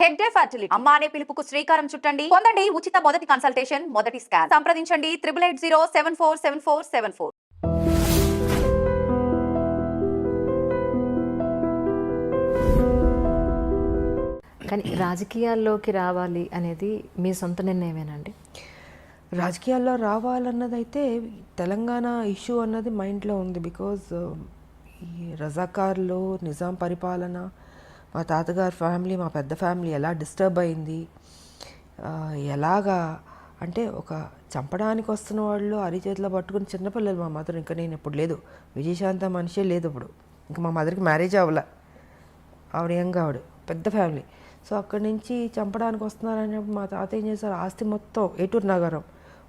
Head day fertility అమ్మ అనే పిలుపుకు శ్రీకారం చుట్టండి. పొందండి ఉచిత మొదటి కన్సల్టేషన్, మొదటి స్కాన్. సంప్రదించండి 8880744474. కానీ రాజకీయాల్లోకి రావాలి అనేది మీ సొంత నిర్ణయమేనండి? రాజకీయాల్లో రావాలన్నది అయితే తెలంగాణ ఇష్యూ అన్నది మైండ్లో ఉంది. బికాజ్ ఈ రజాకార్లు, నిజాం పరిపాలన, మా తాతగారి ఫ్యామిలీ, మా పెద్ద ఫ్యామిలీ ఎలా డిస్టర్బ్ అయింది, ఎలాగా అంటే ఒక చంపడానికి వస్తున్న వాళ్ళు అరిచేతిలో పట్టుకుని చిన్నపిల్లలు. మా మదర్ ఇంకా నేను ఇప్పుడు లేదు, విజయశాంత మనిషే లేదు ఇప్పుడు. ఇంకా మా మదర్కి మ్యారేజ్ అవ్వలే, ఆవిడ యంగ్, ఆవిడ పెద్ద ఫ్యామిలీ. సో అక్కడి నుంచి చంపడానికి వస్తున్నారని మా తాత ఏం చేశారు, ఆస్తి మొత్తం ఏటూరు నగరం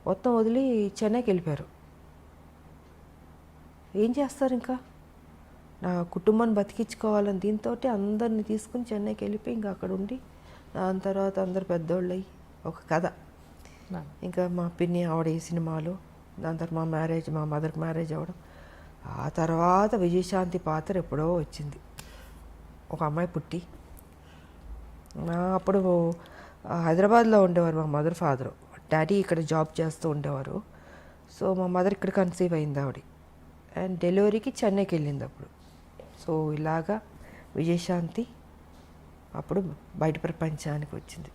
మొత్తం వదిలి చెన్నైకి వెళ్ళిపోయారు. ఏం చేస్తారు ఇంకా, నా కుటుంబాన్ని బతికించుకోవాలని దీంతో అందరిని తీసుకుని చెన్నైకి వెళ్ళిపోయి ఇంకా అక్కడ ఉండి దాని తర్వాత అందరు పెద్దోళ్ళు అయ్యి ఒక కథ. ఇంకా మా పిన్ని ఆవిడ ఈ సినిమాలు, దాని తర్వాత మా మ్యారేజ్, మా మదర్కి మ్యారేజ్ అవ్వడం. ఆ తర్వాత విజయశాంతి పాత్ర ఎప్పుడో వచ్చింది, ఒక అమ్మాయి పుట్టి. అప్పుడు హైదరాబాద్లో ఉండేవారు మా మదర్ ఫాదరు, డాడీ ఇక్కడ జాబ్ చేస్తూ ఉండేవారు. సో మా మదర్ ఇక్కడ కన్సీవ్ అయింది ఆవిడ, అండ్ డెలివరీకి చెన్నైకి వెళ్ళింది అప్పుడు. సో ఇలాగా విజయశాంతి అప్పుడు బయట ప్రపంచానికి వచ్చింది.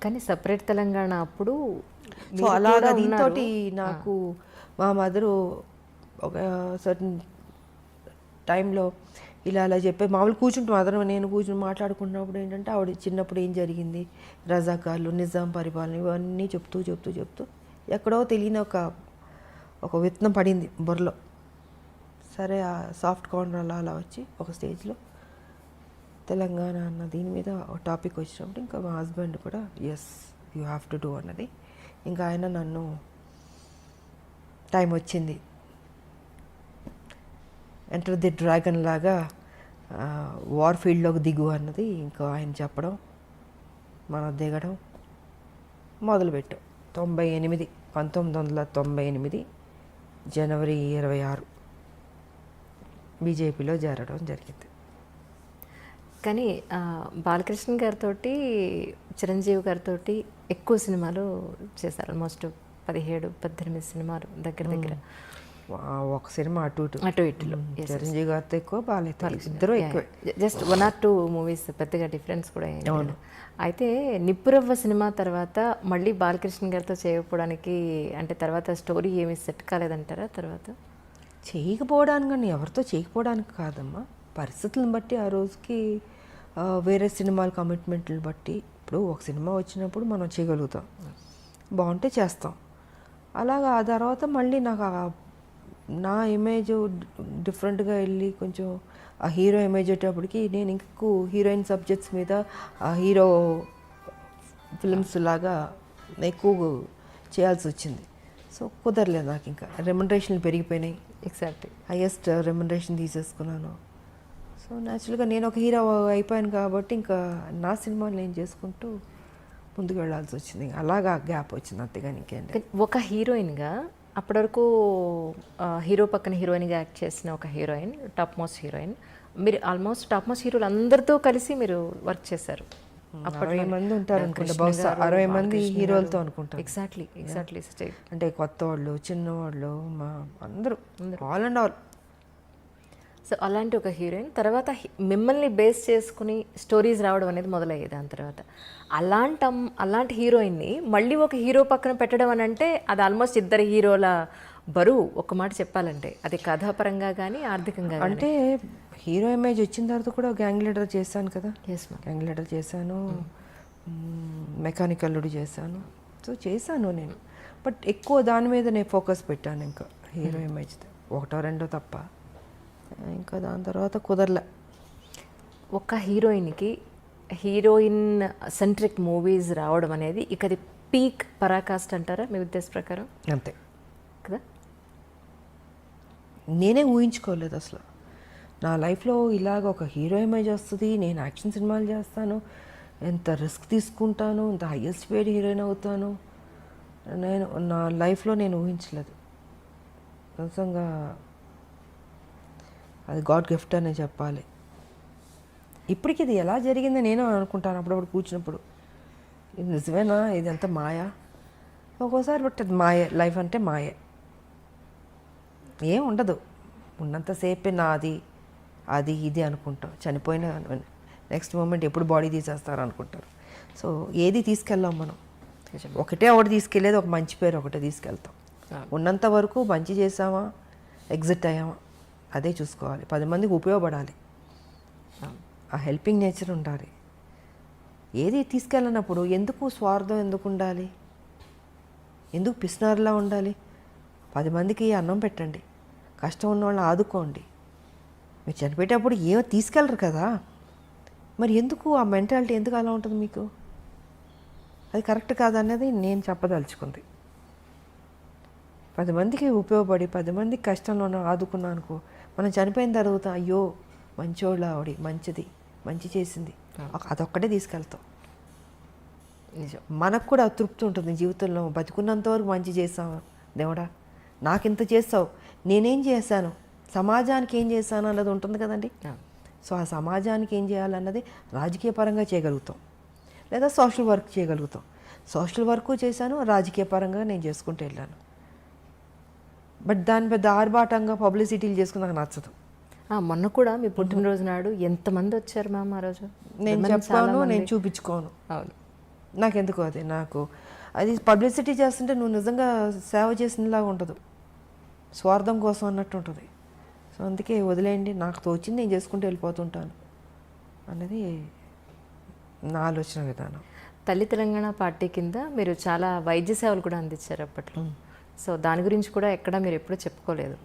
కానీ సపరేట్ తెలంగాణ అప్పుడు సో అలాగా దీంతో నాకు మా మదరు ఒక సర్టన్ టైంలో ఇలా అలా చెప్పి మామూలు కూర్చుంటాం, మదర్ నేను కూర్చుని మాట్లాడుకున్నప్పుడు ఏంటంటే ఆవిడ చిన్నప్పుడు ఏం జరిగింది, రజాకార్లు, నిజాం పరిపాలన, ఇవన్నీ చెప్తూ చెప్తూ చెప్తూ ఎక్కడో తెలియని ఒక విత్తనం పడింది బుర్రలో. సరే ఆ సాఫ్ట్ కార్నర్ అలా అలా వచ్చి ఒక స్టేజ్లో తెలంగాణ అన్న దీని మీద ఒక టాపిక్ వచ్చినప్పుడు ఇంకా మా హస్బెండ్ కూడా yes you have to do అన్నది. ఇంకా ఆయన నన్ను టైం వచ్చింది, ఎంటర్ ది డ్రాగన్ లాగా వార్ ఫీల్డ్లోకి దిగు అన్నది ఇంకా ఆయన చెప్పడం, మనం దిగడం మొదలుపెట్టాం. 1998 జనవరి 26 బీజేపీలో చేరడం జరిగింది. కానీ బాలకృష్ణ గారితో, చిరంజీవి గారితో ఎక్కువ సినిమాలు చేశారు. ఆల్మోస్ట్ 17-18 సినిమాలు దగ్గర దగ్గర. ఒక సినిమా అటు ఇటులో చిరంజీవి గారితో ఎక్కువ, బాలకృష్ణ ఇద్దరు ఎక్కువ. జస్ట్ 1 or 2 మూవీస్, పెద్దగా డిఫరెన్స్ కూడా ఏం లేదు. అయితే నిప్పురవ్వ సినిమా తర్వాత మళ్ళీ బాలకృష్ణ గారితో చేయకపోవడానికి అంటే తర్వాత స్టోరీ ఏమి సెట్ కాలేదంటారా? తర్వాత చేయకపోవడానికి కానీ ఎవరితో చేయకపోవడానికి కాదమ్మా, పరిస్థితులను బట్టి ఆ రోజుకి వేరే సినిమాల కమిట్మెంట్లను బట్టి. ఇప్పుడు ఒక సినిమా వచ్చినప్పుడు మనం చేయగలుగుతాం, బాగుంటే చేస్తాం. అలాగా ఆ తర్వాత మళ్ళీ నాకు నా ఇమేజ్ డిఫరెంట్గా వెళ్ళి కొంచెం ఆ హీరో ఇమేజ్ వచ్చేటప్పటికి నేను ఇంకూ హీరోయిన్ సబ్జెక్ట్స్ మీద ఆ హీరో ఫిల్మ్స్ లాగా ఎక్కువ చేయాల్సి వచ్చింది. సో కుదరలేదు నాకు, ఇంకా రెమ్యునరేషన్లు పెరిగిపోయినాయి. ఎగ్జాక్ట్లీ హైయెస్ట్ రెమ్యునరేషన్ తీసేసుకున్నాను. సో న్యాచురల్గా నేను ఒక హీరో అయిపోయాను కాబట్టి ఇంకా నా సినిమాలు నేను చేసుకుంటూ ముందుకు వెళ్ళాల్సి వచ్చింది. అలాగా గ్యాప్ వచ్చింది, అంతేగాని ఇంకేంటి. ఒక హీరోయిన్గా అప్పటి వరకు హీరో పక్కన హీరోయిన్గా యాక్ట్ చేసిన ఒక హీరోయిన్, టాప్ మోస్ట్ హీరోయిన్. మీరు ఆల్మోస్ట్ టాప్ మోస్ట్ హీరోలు అందరితో కలిసి మీరు వర్క్ చేశారు. 60 మంది ఉంటారు అనుకుంటా, బహుశా 60 మంది హీరోలతో అనుకుంటారు. ఎగ్జాక్ట్లీ అంటే కొత్త వాళ్ళు, చిన్నవాళ్ళు, మా అందరూ ఆల్ అండ్ ఆల్. సో అలాంటి ఒక హీరోయిన్ తర్వాత మిమ్మల్ని బేస్ చేసుకుని స్టోరీస్ రావడం అనేది మొదలయ్యేది. దాని తర్వాత అలాంటి హీరోయిన్ని మళ్ళీ ఒక హీరో పక్కన పెట్టడం అని అంటే అది ఆల్మోస్ట్ ఇద్దరు హీరోల బరువు, ఒక మాట చెప్పాలంటే. అది కథాపరంగా కానీ ఆర్థికంగా అంటే హీరో ఇమేజ్ వచ్చిన తర్వాత కూడా గ్యాంగ్ లీడర్ చేశాను కదా. గ్యాంగ్ లీడర్ చేశాను, మెకానికల్ చేశాను. సో చేశాను నేను, బట్ ఎక్కువ దాని మీద నేను ఫోకస్ పెట్టాను. ఇంకా హీరో ఇమేజ్ 1-2 తప్ప ఇంకా దాని తర్వాత కుదరలే. ఒక హీరోయిన్కి హీరోయిన్ సెంట్రిక్ మూవీస్ రావడం అనేది ఇక అది పీక్ పరాకాష్ట అంటారా మీ ఉద్దేశ ప్రకారం? అంతే కదా, నేనే ఊహించుకోలేదు అసలు నా లైఫ్లో ఇలాగ ఒక హీరో ఇమేజ్ వస్తుంది, నేను యాక్షన్ సినిమాలు చేస్తాను, ఎంత రిస్క్ తీసుకుంటాను, ఎంత హైయెస్ట్ పేడ్ హీరోయిన్ అవుతాను, నేను నా లైఫ్లో నేను ఊహించలేదు. నిజంగా అది గాడ్ గిఫ్ట్ అనే చెప్పాలి. ఇప్పటికి ఇది ఎలా జరిగిందో నేను అనుకుంటాను అప్పుడప్పుడు కూర్చున్నప్పుడు. ఇది నిజమేనా, ఇదంతా మాయా? ఒక్కోసారి బట్ అది మాయే, లైఫ్ అంటే మాయే, ఏం ఉండదు. ఉన్నంతసేపే నాది అది ఇది అనుకుంటాం. చనిపోయిన నెక్స్ట్ మూమెంట్ ఎప్పుడు బాడీ తీసేస్తారు అనుకుంటారు. సో ఏది తీసుకెళ్ళాం మనం. ఒకటే ఒకటి తీసుకెళ్ళేది, ఒక మంచి పేరు ఒకటే తీసుకెళ్తాం. ఉన్నంత వరకు మంచి చేసామా, ఎగ్జిట్ అయ్యామా, అదే చూసుకోవాలి. 10 మందికి ఉపయోగపడాలి, ఆ హెల్పింగ్ నేచర్ ఉండాలి. ఏది తీసుకెళ్ళినప్పుడు ఎందుకు స్వార్థం ఎందుకు ఉండాలి, ఎందుకు పిసినారులా ఉండాలి? 10 మందికి అన్నం పెట్టండి, కష్టం ఉన్న వాళ్ళని ఆదుకోండి. మీరు చనిపోయేటప్పుడు ఏమో తీసుకెళ్ళరు కదా, మరి ఎందుకు ఆ మెంటాలిటీ ఎందుకు అలా ఉంటుంది మీకు? అది కరెక్ట్ కాదనేది నేను చెప్పదలుచుకుంది. 10 మందికి ఉపయోగపడి 10 మందికి కష్టంలో ఉన్న ఆదుకున్నా అనుకో, మనం చనిపోయిన తర్వాత అయ్యో మంచోళ్ళ ఆవిడ, మంచిది, మంచి చేసింది, అదొక్కటే తీసుకెళ్తాం. నిజం. మనకు కూడా తృప్తి ఉంటుంది జీవితంలో. బతుకున్నంత వరకు మంచి చేసాము దేవుడా, నాకింత చేస్తావు, నేనేం చేశాను, సమాజానికి ఏం చేశాను అన్నది ఉంటుంది కదండి. సో ఆ సమాజానికి ఏం చేయాలన్నది రాజకీయ పరంగా చేయగలుగుతాం, లేదా సోషల్ వర్క్ చేయగలుగుతాం. సోషల్ వర్క్ చేశాను, రాజకీయ పరంగా నేను చేసుకుంటూ వెళ్ళాను. బట్ దాని పెద్ద ఆర్భాటంగా పబ్లిసిటీలు చేసుకుని నాకు నచ్చదు. మొన్న కూడా మీ పుట్టినరోజు నాడు ఎంతమంది వచ్చారు మ్యామ్ ఆ రోజు? నేను చెప్పాను, నేను చూపించుకోను. అవును, నాకెందుకు నాకు అది పబ్లిసిటీ చేస్తుంటే నువ్వు నిజంగా సేవ చేసినలాగా ఉండదు, స్వార్థం కోసం అన్నట్టు ఉంటుంది. సో అందుకే వదిలేయండి, నాకు తోచింది నేను చేసుకుంటూ వెళ్ళిపోతుంటాను అనేది నా ఆలోచన విధానం. తల్లి తెలంగాణ పార్టీ కింద మీరు చాలా వైద్య సేవలు కూడా అందించారు అప్పట్లో. సో దాని గురించి కూడా ఎక్కడ మీరు ఎప్పుడూ చెప్పుకోలేదు.